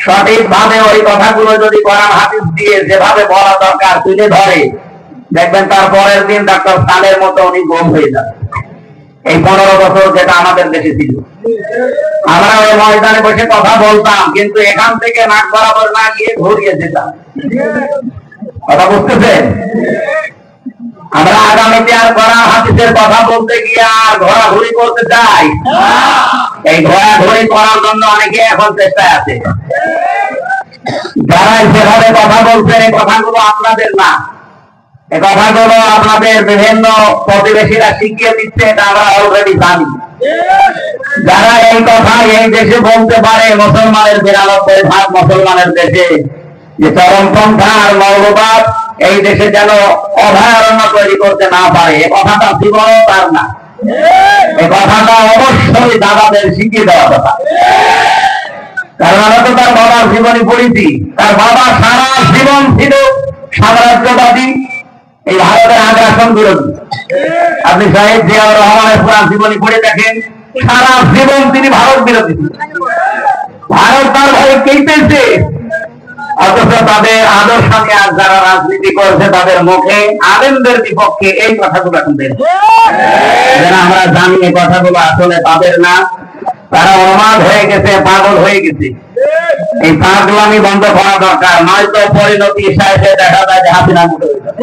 A: সঠিকভাবে ওই কথাগুলো যদি কোরআন হাদিস দিয়ে যেভাবে বলা দরকার তুলে ধরে, দেখবেন তার পরের দিন ডাক্তার সালের মতো উনি গুম হয়ে যাবে। এই 15 বছর যেটা আমাদের দেশে ছিল। আমরা ওই ময়দানে বসে কথা বলতাম, কিন্তু এখান থেকে নাক বরাবর না গিয়ে ঘুরিয়ে যেতাম। কথা বুঝতেছেন? আমরা আগামীতে আর কোরআন হাদিসের কথা বলতে গিয়ে আর ঘোরাঘুরি করতে চাই। এই ঘোরাঘুরি করার জন্য অনেকে এখন চেষ্টায় আছে। যারা যেভাবে কথা বলছেন এই কথাগুলো আপনাদের না, এই কথাগুলো আপনাদের বিভিন্ন প্রতিবেশীরা শিখিয়ে দিচ্ছে, এটা আমরা অলরেডি জানি। যারা এই কথা এই দেশে বলতে পারে, মুসলমানের 92% মুসলমানের দেশে, যে চরমপন্থা আর মৌলবাদ এই দেশে যেন অভয়ারণ্য তৈরি করতে না পারে, এ কথাটা জীবনও তার না। এই কথাটা অবশ্যই দাদাদের শিখিয়ে দেওয়া কথা। কারণ আমরা তো তার বাবার জীবনী পড়েছি। তার বাবা সারা জীবন ছিল সাম্রাজ্যবাদী, এই ভারতের আগ্রাসন বিরোধী। আপনি শহীদ জিয়াউর রহমানের পুরা জীবনী পড়ে দেখেন, সারা জীবন তিনি ভারত বিরোধী। ভারত তার ভয়ে কেঁপেছে, অথচ তাদের আদর্শ নিয়ে আর যারা রাজনীতি করছে তাদের মুখে আলেমদের বিপক্ষে এই কথাগুলো শুনতেন। আমরা জানি এই কথাগুলো আসলে তাদের না, তারা উন্মাদ হয়ে গেছে, পাগল হয়ে গেছে। এই পাগলামি বন্ধ করা দরকার, নয়তো পরিণতি সাহেবে দেখা যায় যে হাসিনা মুঠে হয়ে যাবে।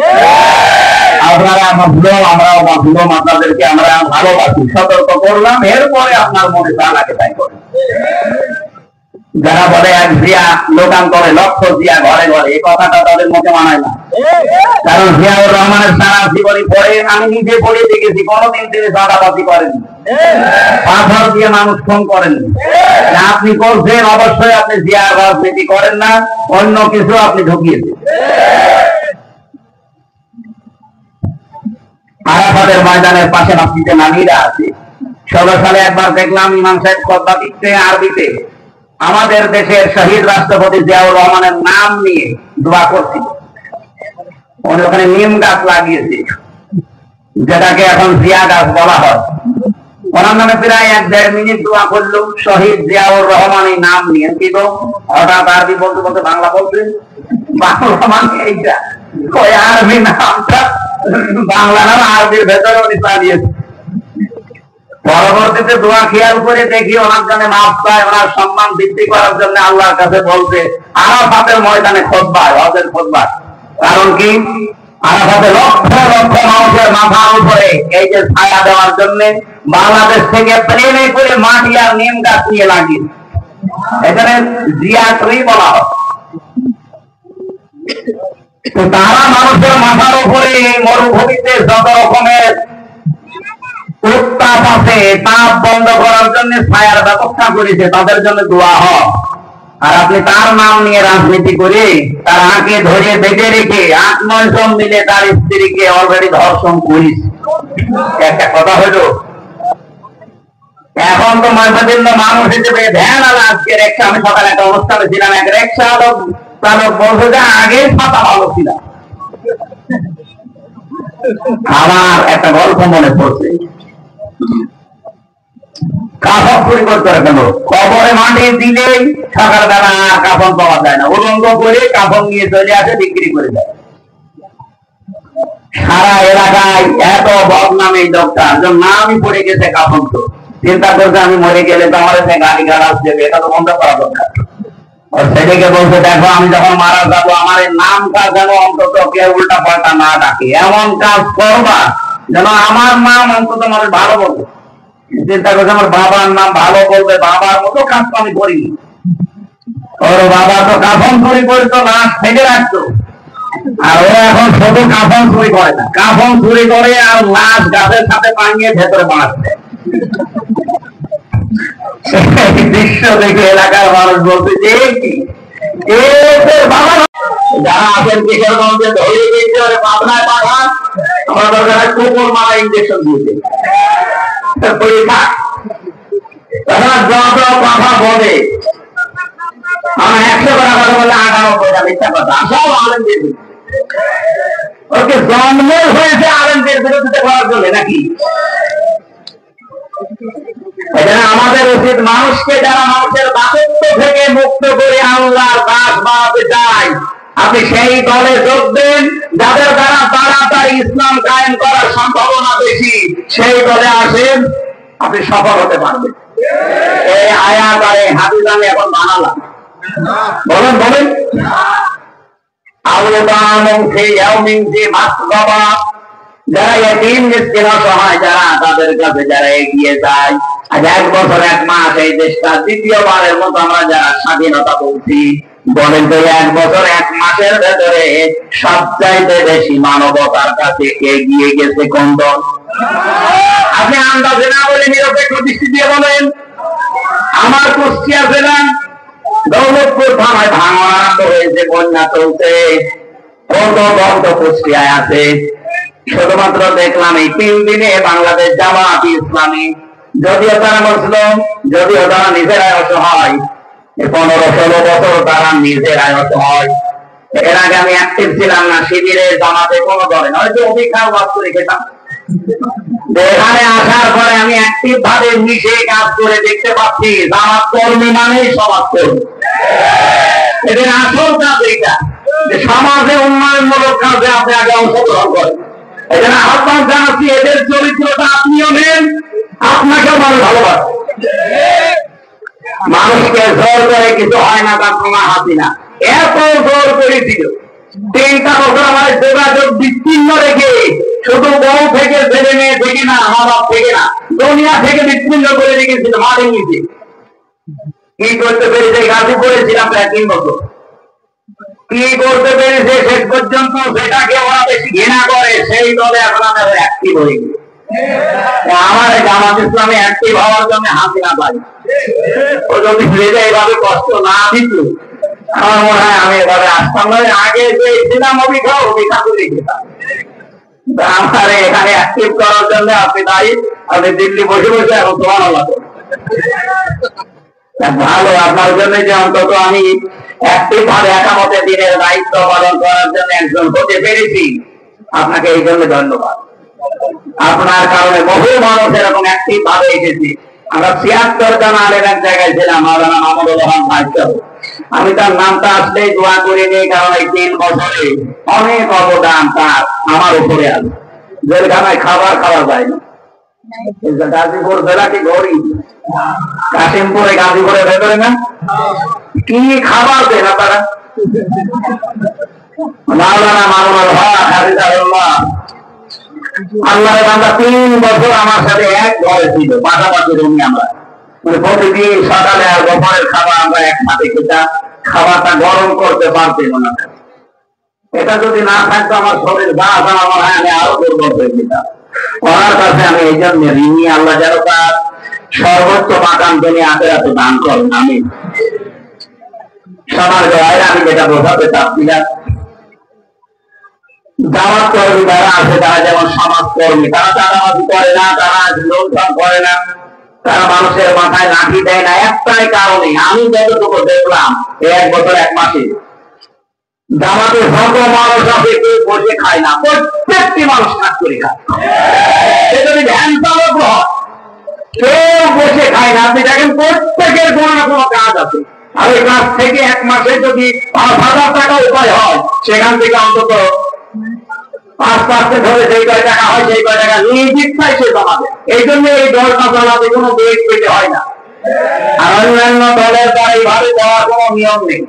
A: আপনারা মজলুম, আমরাও মজলুম, আপনাদেরকে আমরা ভালোবাসি, সতর্ক করলাম, এরপরে আপনার মনে যা লাগে তাই করেন। যারা বলে এক জিয়া লোকান্তরে লক্ষ জিয়া ঘরে ঘরে, এই কথাটা তাদের মুখে মানায় না। কারণ জিয়াউর রহমানের সারা জীবনী পড়ে আমি নিজে পড়ে দেখেছি, কোনোদিন তিনি চাঁদাবাজি করেন, পাথর দিয়ে মানুষ খুন করেন। আপনি করছেন, অবশ্যই আপনি জিয়ার রাজনীতি করেন না, অন্য কিছু আপনি ঢুকিয়েছেন। আরাফাতের ময়দানের পাশে মসজিদে নামিরা আছে। 16 সালে একবার দেখলাম ইমাম সাহেব খুতবা দিতে আরবিতে আমাদের দেশের শহীদ রাষ্ট্রপতি জিয়াউর রহমানের নাম নিয়ে দোয়া করছিল। উনি ওখানে নিম গাছ লাগিয়েছে, যেটাকে এখন জিয়া গাছ বলা হয়। ওনার নামে প্রায় 1-1.5 মিনিট দোয়া করলো শহীদ জিয়াউর রহমান এই নাম নিয়ে। কিন্তু হঠাৎ আরবি বলতে বলতে বাংলা বলছেন, বাংলা মানে এইটা, ওই আরবি নামটা বাংলা নাম আরবির ভেতরে উনি চালিয়েছে। পরবর্তীতে দোয়া খেয়াল করে দেখি ওনার জন্য মাফ চায়, ওনার সম্মান বৃদ্ধি করার জন্য আল্লাহর কাছে বলছে আরাফাতের ময়দানে খুতবা, হজের খুতবা। কারণ কি? আরাফাতে লক্ষ লক্ষ মানুষের মাথার উপরে এই যে ছায়া দেওয়ার জন্য বাংলাদেশ থেকে প্লেনে করে মাটি আর নিম গাছ নিয়ে লাগিয়ে, এখানে জিয়া ট্রি বলা হয়। তো তারা মানুষের মাথার উপরে এই মরুভূমিতে যত রকমের উত্তাপ আছে, তাপ বন্ধ করার জন্য ছায়ার ব্যবস্থা করেছে, তাদের জন্য দোয়া হয়। আর আপনি তার নাম নিয়ে রাজনীতি করে তার আঁকে ধরে বেঁধে রেখে 8-9 জন মিলে তার স্ত্রীকে অলরেডি ধর্ষণ করিস। একটা কথা হলো, এখন তো ময়মনসিংহ মানুষ হিসেবে ধ্যান আলো। আজকে রিক্সা, আমি সকালে একটা অনুষ্ঠানে ছিলাম, এক রিক্সা চালক বলছে যে আগে ছাতা ভালো ছিল। আমার একটা গল্প মনে পড়ছে, কাফন চুরি করতে হবে কেন? কবরে মাটি দিলেই সকালবেলা আর কাফন পাওয়া যায় না, উলঙ্গ করে কাফন নিয়ে চলে আসে, বিক্রি করে দেয়। সারা এলাকায় এত বদনাম এই লোকটা, নামই পড়ে গেছে কাফন। তো চিন্তা করছে আমি মরে গেলে তো আমার গাড়ি গালাজ দেবে, এটা তো বন্ধ করা দরকার। আর সেদিকে বলছে দেখো আমি যখন মারা যাবো আমার এই নামটা যেন অন্তত কেউ উল্টা পাল্টা না ডাকে, এমন কাজ করবা যেন আমার নাম অন্তত মানুষ ভালো বলবে। চিন্তা করছে আমার বাবার নাম ভালো বলবে, বাবার মতো কাজ তো আমি করিনি। ওর বাবা তো কাফন চুরি করতো, লাশ ফেলে রাখতো, আর ও এখন শুধু কাফন চুরি করে না, কাফন চুরি করে আর লাশ গাছের সাথে টাঙিয়ে ভেতরে বানাচ্ছে। দৃশ্য দেখে এলাকার মানুষ বলছে যে যারা আছেন কিশোরগঞ্জে ধরে গেছে পাবনায় পাঠান, আমরা দরকার কুকুর মারা ইঞ্জেকশন দিয়েছে। যত কথা বলে আমার 100 টাকা কথা বলে 98টা মিথ্যা কথা, সব আলেমদের ওকে জন্ম হয়েছে আলেমদের বিরুদ্ধে করার জন্য নাকি? আমাদের উচিত মানুষকে, যারা মানুষের দাসত্ব থেকে মুক্ত করে আল্লাহর দাস বানাতে চায়, আপনি সেই দলে যোগ দেন যাদের দ্বারা তাড়াতাড়ি ইসলাম কায়েম করার সম্ভাবনা বেশি, সেই দলে আসেন, আপনি সফল হতে পারবেন। এই আয়াত আর এই হাদিস আমি এখন বানালাম, বলেন বলেন। যারা এতিম মিসকিন অসহায় যারা, তাদের কাছে যারা এগিয়ে যায়, আজ 1 বছর 1 মাস এই দেশটা দ্বিতীয়বারের মতো আমরা যারা স্বাধীনতা বলছি, বলেন তো 1 বছর 1 মাসের ভেতরে সবচাইতে বেশি মানবতার কাছে এগিয়ে গেছে কোন দল? আপনি আন্দাজে না বলে নিরপেক্ষ দৃষ্টি দিয়ে বলেন। আমার কুষ্টিয়া জেলা দৌলতপুর থানায় ভাঙন আরম্ভ হয়েছে, বন্যা চলছে, কত বন্ধ কুষ্টিয়ায় আছে। শুধুমাত্র দেখলাম এই 3 দিনে বাংলাদেশ জামাত ইসলামী, যদিও তারা মুসলিম, যদিও তারা নিজেরাই অসহায়, 15-16 বছর তারা নিজেরাই অসহায়। এর আগে আমি অ্যাক্টিভ ছিলাম না শিবিরে, জামাতে কোনো দলে না, হয়তো অভিজ্ঞতা বাদ করে খেতাম। এখানে আসার পরে আমি অ্যাক্টিভ ভাবে মিশে কাজ করে দেখতে পাচ্ছি জামাত কর্মী মানেই সমাজ কর্মী। এদের আসল কাজ এইটা যে সমাজে উন্নয়নমূলক কাজে আপনি আগে অংশগ্রহণ করেন। এখানে আহ্বান জানাচ্ছি, এদের চরিত্রটা আপনিও নেন, আপনাকেও মানুষ ভালোবাসে। মানুষকে জোর করে কিছু হয় না, তার প্রমাণ হাসিনা এত জোর করেছিল। 3টা বছর আমার যোগাযোগ বিচ্ছিন্ন রেখে, শুধু বউ থেকে, ছেলে মেয়ে থেকে না, মা বাপ থেকে না, দুনিয়া থেকে বিচ্ছিন্ন করে রেখেছিল মাটির নিচে। কি করতে পেরেছে? গাছি করেছিলাম প্রায় 3 বছর। কি করতে পেরেছে শেষ পর্যন্ত? সেটাকে ওরা বেশি ঘৃণা করে, সেই দলে এখন আমরা অ্যাক্টিভ হয়ে গেছি। আমার জামাত ইসলামে অ্যাক্টিভ হওয়ার জন্য হাসিনা পাই। ও যদি এইভাবে কষ্ট না দিত, আমার মনে হয় আমি এভাবে আসতাম না। আগে যে ছিলাম অভিজ্ঞতা করে গেতাম। আমার এখানে অ্যাক্টিভ করার জন্য আপনি দায়ী। আপনি দিল্লি বসে বসে এখন তোমার ভালো, আপনার জন্য যে অন্তত আমি অ্যাক্টিভ ভাবে একামতে দিনের দায়িত্ব পালন করার জন্য একজন হতে পেরেছি, আপনাকে এই জন্য ধন্যবাদ। আপনার কারণে বহু মানুষ এরকম অ্যাক্টিভ ভাবে এসেছি। আমরা 76 জন আলেম এক জায়গায় ছিলাম, মাওলানা মাহমুদুর রহমান ভাইসহ। আমি তার নামটা আসলেই দোয়া করিনি, কারণ এই 3 বছরে অনেক অবদান তার আমার উপরে আছে। জেলখানায় খাবার খাওয়া যায় না। গাজীপুর জেলা কি গরিব? কাশিমপুরে, গাজীপুরের ভেতরে না, কি খাবার দেন আপনারা? মাওলানা মামুনুল হক হাফিজাহুল্লাহ, আল্লাহর বান্দা 3 বছর আমার সাথে এক ঘরে ছিল, পাশাপাশি রুমে। আমরা প্রতিদিন সকালে আর দুপুরের খাবার আমরা একসাথে খেতাম। খাবারটা গরম করতে পারতেন না। এটা যদি না থাকতো আমার শরীর গা আমার মনে হয় আমি আরো দুর্বল হয়ে যেতাম। ওনার কাছে আমি এই জন্য ঋণী। আল্লাহ যেন তার সর্বোচ্চ মাকাম দুনিয়া আখিরাতে দান করেন। আমি সবার গায়ে আমি যেটা বোঝাতে চাচ্ছিলাম, জামাত কর্মী যারা আছে, তারা যেমন সমাজ কর্মী, তারা চাঁদাবাজি করে না, তারা লোকসান করে না, তারা মানুষের মাথায় লাঠি দেয় না। একটাই কারণে, আমি যতটুকু দেখলাম 1 বছর 1 মাসে জামাতে যত মানুষ আছে কেউ বসে খায় না, প্রত্যেকটি মানুষ কাজ করে খায়। সে যদি ভ্যান চালক হয়, কেউ বসে খায় না। আপনি দেখেন প্রত্যেকের কোনো না কোনো কাজ আছে। আর ওই কাজ থেকে 1 মাসে যদি 5,000 টাকা উপায় হয়, সেখান থেকে অন্তত 5% ধরে যেই কয় টাকা হয়, সেই কয় টাকা নির্দিষ্ট সে জমাবে। এই জন্য এই দলটা চালাতে কোনো বেগ পেতে হয় না। আর অন্যান্য দলের দ্বারা এইভাবে দেওয়ার কোনো নিয়ম নেই।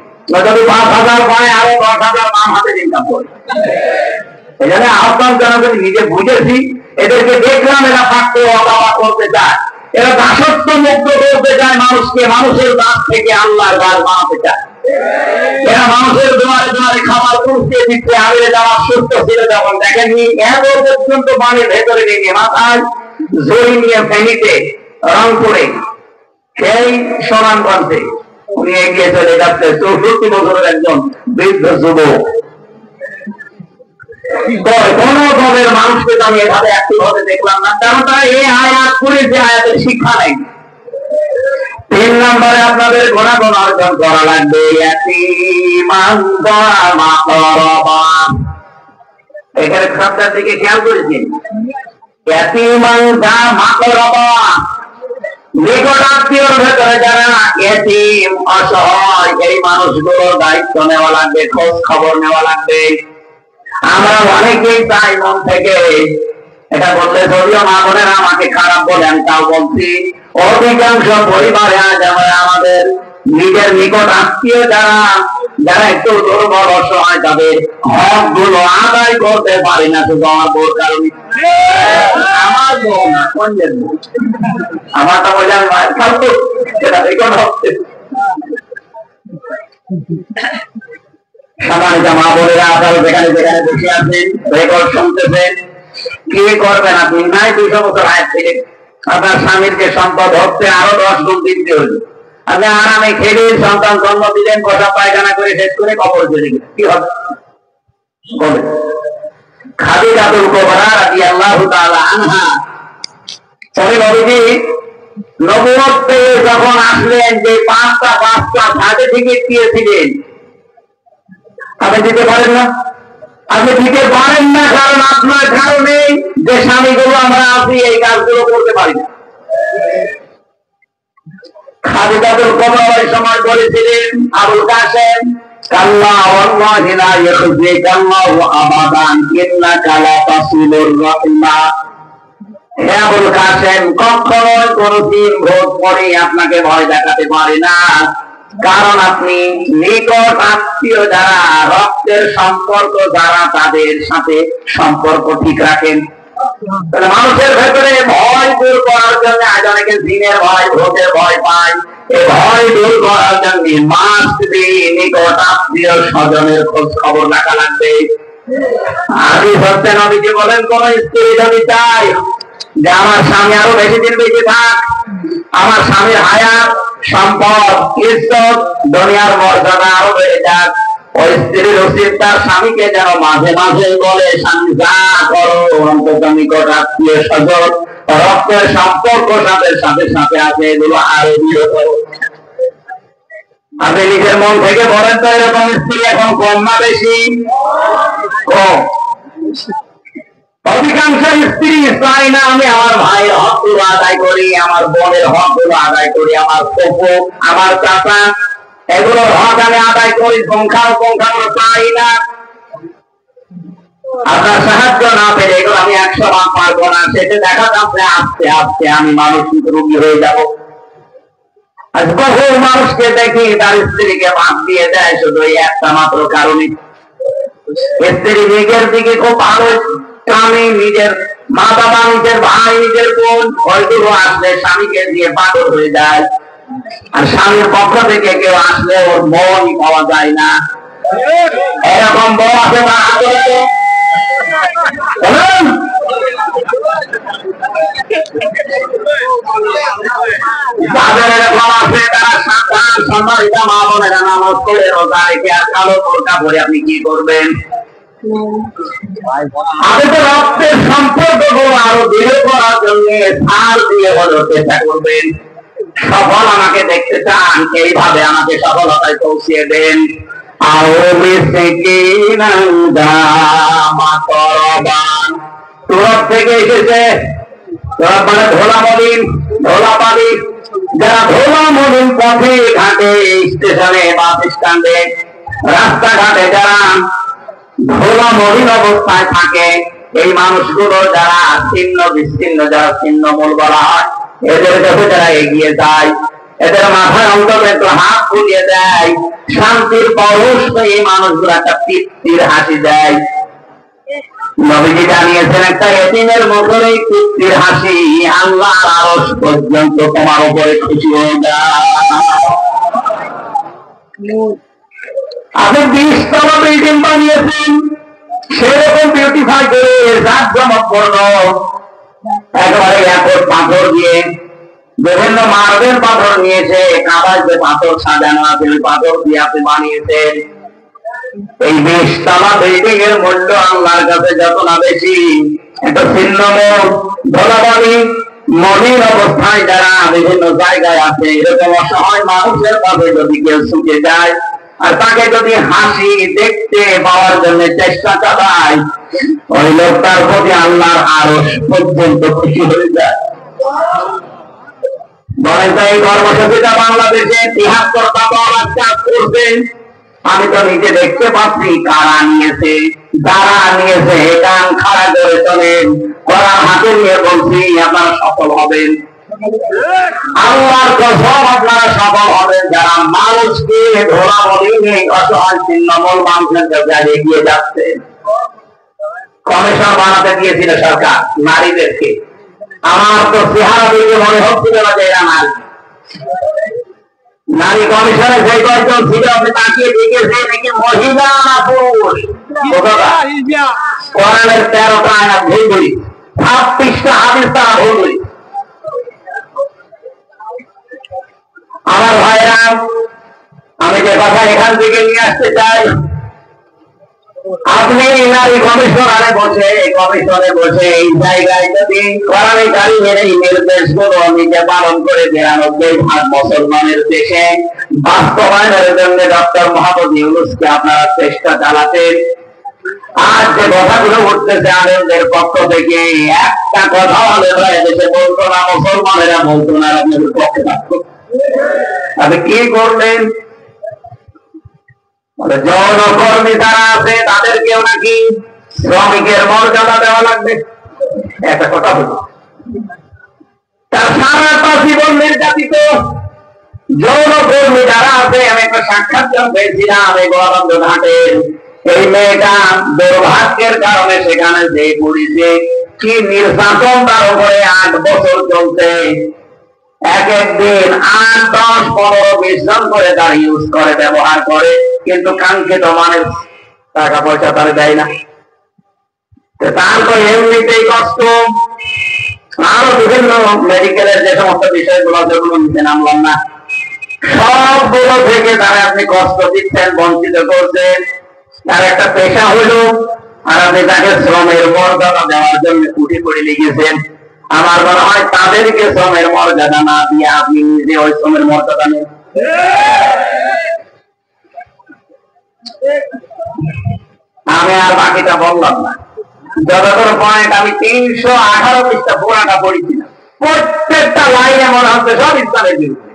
A: যদি 5,000 পায়, আরো 10,000 বাম হাতে ইনকাম করে। এই জন্য আহ্বান জানাতে নিজে বুঝেছি, এদেরকে দেখলাম এরা ফাঁকতে করতে চায়, এরা দাসত্ব মুক্ত করতে চায় মানুষকে, মানুষের দাস থেকে আল্লাহর দাস বানাতে চায়। এরা মানুষের দুয়ারে দুয়ারে খাবার পৌঁছে দিচ্ছে। আগে যাওয়া সুস্থ ছিল যখন দেখেননি, এত পর্যন্ত বাড়ির ভেতরে নিয়ে মাথায় জড়ি নিয়ে ফেনীতে, রংপুরে, সেই সোনামগঞ্জে উনি এগিয়ে চলে যাচ্ছে। 64 বছরের একজন বৃদ্ধ যুবক। কোন দলের মানুষকে আমি এভাবে অ্যাক্টিভ হতে দেখলাম না, কারণ তারা এই আয়াত করেছে, আয়াতের শিক্ষা নেই। 3 নম্বরে আপনাদের গুণাগুণ অর্জন করা লাগবে। এখানে শব্দের দিকে খেয়াল করেছেন, নিকট আত্মীয়র ভেতরে যারা এতিম অসহায়, এই মানুষগুলোর দায়িত্ব নেওয়া লাগবে, খোঁজ খবর নেওয়া লাগবে। আমরা অনেকেই চাই মন থেকে, এটা বললে যদিও মা বোনেরা আমাকে খারাপ বলে, আমি তাও বলছি, অধিকাংশ পরিবারে আজ আমরা আমাদের নিজের নিকট আত্মীয় যারা যারা একটু দুর্বল অসহায়, তাদের হক গুলো আদায় করতে পারি না, শুধু আমার বউর কারণে। আমার বউ না, অন্যের বউ, আমারটা বলে আমি মায়ের খাবো, সেটা নিকট হচ্ছে। সম্মানিত মা বোনেরা, আপনারা যেখানে যেখানে বসে আছেন, রেকর্ড শুনতেছেন, কি করবেন আপনি? নাই 200 বছর আয় থেকে আপনার স্বামীর যে সম্পদ হচ্ছে আরো 10 গুণ বৃদ্ধি হলো। আপনি আরামে খেলে সন্তান জন্ম দিলেন, কথা পায়খানা করে শেষ করে কবর চলে গেলেন, কি হবে বলে? খাদিজাতুল কুবরা রাদিয়াল্লাহু তাআলা আনহা, তবে নবীজি নবুয়ত পেয়ে যখন আসলেন, যে 5টা সার্টিফিকেট দিয়েছিলেন, আপনি দিতে পারেন না? আপনি দিতে পারেন না কারণ আপনার কারণে যে স্বামীগুলো আমরা আছি এই কাজগুলো করতে পারি না। খাদিজাতুল কুবরা ওই সময় বলেছিলেন, আবুল কাসেম, কাল্লা ওয়াল্লাহি লা ইয়াখজিকাল্লাহু আবাদান ইন্নাকা লা তাসিলুর রাহিমা। হে আবুল কাসেম, কখনোই কোনদিন ভোট পরে আপনাকে ভয় দেখাতে পারে না, কারণ আপনি নিকট আত্মীয় যারা, রক্তের সম্পর্ক যারা, তাদের সাথে সম্পর্ক ঠিক রাখেন। মানুষের ভেতরে ভয় দূর করার জন্য আজ অনেকে দিনের ভয়, ভোটের ভয় পায়। এই ভয় দূর করার জন্য মাস্ট বি নিকট আত্মীয় স্বজনের খোঁজ খবর রাখা লাগবে। আদি সত্যি নবীজি বলেন, কোন স্ত্রী যদি চায় যে আমার স্বামী আরো বেশি দিন বেঁচে থাক, আমার স্বামীর হায়াত, সম্পদ, ইজ্জত, দুনিয়ার মর্যাদা আরো বেড়ে যাক, ওই স্ত্রীর উচিত তার স্বামীকে যেন মাঝে মাঝে বলে, স্বামী যা করো অন্তত নিকট আত্মীয় স্বজন, রক্তের সম্পর্ক সাথে সাথে সাথে আছে, এগুলো আরো দৃঢ় করো। আপনি নিজের মন থেকে বলেন তো, এরকম স্ত্রী এখন কম না বেশি? কম। অধিকাংশ স্ত্রী চাই না আমি আমার ভাইয়ের হক গুলো আদায় করি, আমার বোনের হক গুলো আদায় করি, আমার ফুফু, আমার চাচা, এগুলোর হক আমি আদায় করি, পুঙ্খানুপুঙ্খানু চাই না। আপনার সাহায্য না পেলে এগুলো আমি 100 বার পারবো না, সেটা দেখা যাচ্ছে আস্তে আস্তে আমি মানসিক রোগী হয়ে যাব। আজ বহু মানুষকে দেখি তার স্ত্রীকে বাদ দিয়ে দেয় শুধু এই একটা মাত্র কারণে। স্ত্রী নিজের দিকে খুব ভালো স্বামী, নিজের মা বাবা, নিজের ভাই, নিজের বোন, ওইগুলো আসলে স্বামীকে দিয়ে পাগল হয়ে যায়। আর স্বামীর পক্ষ থেকে কেউ আসলে ওর মনই পাওয়া যায় না। এরকম বউ আছে না? যাদের এরকম আছে তারা সাবধান, সম্মানিত মা বোনেরা, নামাজ পড়ে রোজা রেখে আর কালো বোরকা পরে আপনি কি করবেন? আমাদের রক্তের সম্পর্ক গুলো আরো দৃঢ় করার জন্য ছাড় দিয়ে হলেও চেষ্টা করবেন। সফল আমাকে দেখতে চান, এইভাবে আমাকে সফলতায় পৌঁছিয়ে দেন। তুরব থেকে এসেছে, তুরব মানে ধোলা মলিন, ধোলা পাবি। যারা ধোলা মলিন পথে ঘাটে, স্টেশনে, বাস স্ট্যান্ডে, রাস্তাঘাটে যারা ধোলা মলিন অবস্থায় থাকে, এই মানুষগুলো যারা ছিন্ন বিচ্ছিন্ন, যারা ছিন্নমূল বলা হয়, এদের কাছে যারা এগিয়ে যায়, এদের মাথায় অন্তত একটু হাত বুলিয়ে দেয়, শান্তির পরশ, এই মানুষগুলো একটা তৃপ্তির হাসি দেয়। নবীজি জানিয়েছেন, একটা এতিমের মতন এই তৃপ্তির হাসি আল্লাহর আরশ পর্যন্ত তোমার উপরে খুশি হয়ে যায়। আপনি 20 তলা বিল্ডিং বানিয়েছেন, সেরকম বিউটিফাই করে জাঁকজমকপূর্ণ একেবারে একর পাথর দিয়ে, বিভিন্ন মার্বেল পাথর নিয়েছে, কাবায় যে পাথর সাজানো আছে ওই পাথর দিয়ে আপনি বানিয়েছেন। এই 20 তলা বিল্ডিং এর মূল্য আল্লাহর কাছে যত না বেশি, একটা ছিন্নমূল ধোলাবালি মলিন অবস্থায় যারা বিভিন্ন জায়গায় আছে, এরকম অসহায় মানুষের পাশে যদি কেউ ছুটে যায় আর তাকে যদি হাসি দেখতে পাওয়ার জন্য চেষ্টা চালায়, ওই লোকটার প্রতি আল্লাহর আরশ পর্যন্ত খুশি হয়ে যায়। বলেন তো এই কর্মসূচিটা বাংলাদেশে ৭৩টা দল কাজ করছে। আমি তো নিজে দেখতে পাচ্ছি কারা নিয়েছে, যারা নিয়েছে কান খাড়া করে চলেন, করার হাতে নিয়ে বলছি আপনারা সফল হবেন। আল্লাহর কসম আপনারা সফল হবেন যারা মানুষকে ধরা বলিনি অসহায় ছিন্নমূল মানুষের কাছে এগিয়ে যাচ্ছে। কমিশন বানাতে দিয়েছিল সরকার নারীদেরকে। আমার তো চেহারা দেখে মনে হচ্ছিল না যে এরা নারী। নারী কমিশনে যে কয়েকজন ছিল আপনি তাকিয়ে দেখেছে দেখি মহিলা না পুরুষ। কোরআনের 13টা আয়াত ভুল করি, 26টা হাদিস তারা ভুল করি। আমার ভাইরা, আমি যে কথা এখান থেকে নিয়ে আসতে চাই, আপনি নারী কমিশনারে বসে কমিশনে বসে এই জায়গায় যদি কোরআনে কারিমের এই নির্দেশগুলো নিজে পালন করে ৯২% মুসলমানের দেশে বাস্তবায়নের জন্য ডক্টর মোহাম্মদ ইউনূসকে আপনারা চেষ্টা চালাতেন। আজ যে কথাগুলো উঠতেছে আলেমদের পক্ষ থেকে, একটা কথা আলেমরা এদেশে বলতো না, মুসলমানেরা বলতো না, আপনাদের পক্ষে থাকতো। আপনি কি করলেন? যৌনকর্মী যারা আছে তাদেরকেও নাকি শ্রমিকের মর্যাদা দেওয়া লাগবে। একটা কথা বলি, তার সারাটা জীবন নির্যাতিত যৌনকর্মী যারা আছে। আমি একটা সাক্ষাৎকার পেয়েছিলাম এই গোলাবন্ধ ঘাটের। এই মেয়েটা দুর্ভাগ্যের কারণে সেখানে যে পড়েছে, কি নির্যাতন তার উপরে ৮ বছর চলছে। এক একদিন ৮, ১০, ১৫, ২০ জন করে তার ইউজ করে, ব্যবহার করে, কিন্তু কাঙ্ক্ষিত মানে টাকা পয়সা তার দেয় না। তার তো এমনিতেই কষ্ট। আরো বিভিন্ন মেডিকেলের যে সমস্ত বিষয়গুলো যেগুলো নিচে নামলাম না, সবগুলো থেকে তারা আপনি কষ্ট দিচ্ছেন, বঞ্চিত করছেন। তার একটা পেশা হলো, আর আপনি তাকে শ্রমের মর্যাদা দেওয়ার জন্য কুটি করে লিখেছেন। আমার মনে হয় তাদেরকে শ্রমের মর্যাদা না দিয়ে আপনি নিজে ওই শ্রমের মর্যাদা নেন। আমি আর বাকিটা বললাম না। যতক্ষণ পয়েন্ট আমি ৩১৮ পৃষ্ঠা পুরাটা পড়েছিলাম, প্রত্যেকটা লাইনে মনে হচ্ছে সব ইসলামের বিরুদ্ধে।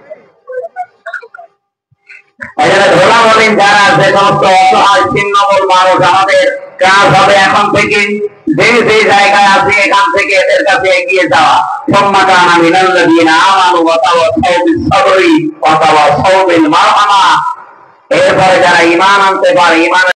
A: ধোলা বলেন যারা যে সমস্ত অসহায় ছিন্নমূল মানুষ, আমাদের কাজ হবে এখন থেকে যে যে জায়গায় আছে এখান থেকে এদের কাছে এগিয়ে যাওয়া। সম্মাকানা মিনাল্লাযীনা আমানু ওয়া তাওয়াসাউ বিস-সাবরি ওয়া তাওয়াসাউ বিল মারহামা। এরপরে যারা ঈমান আনতে পারে, ঈমান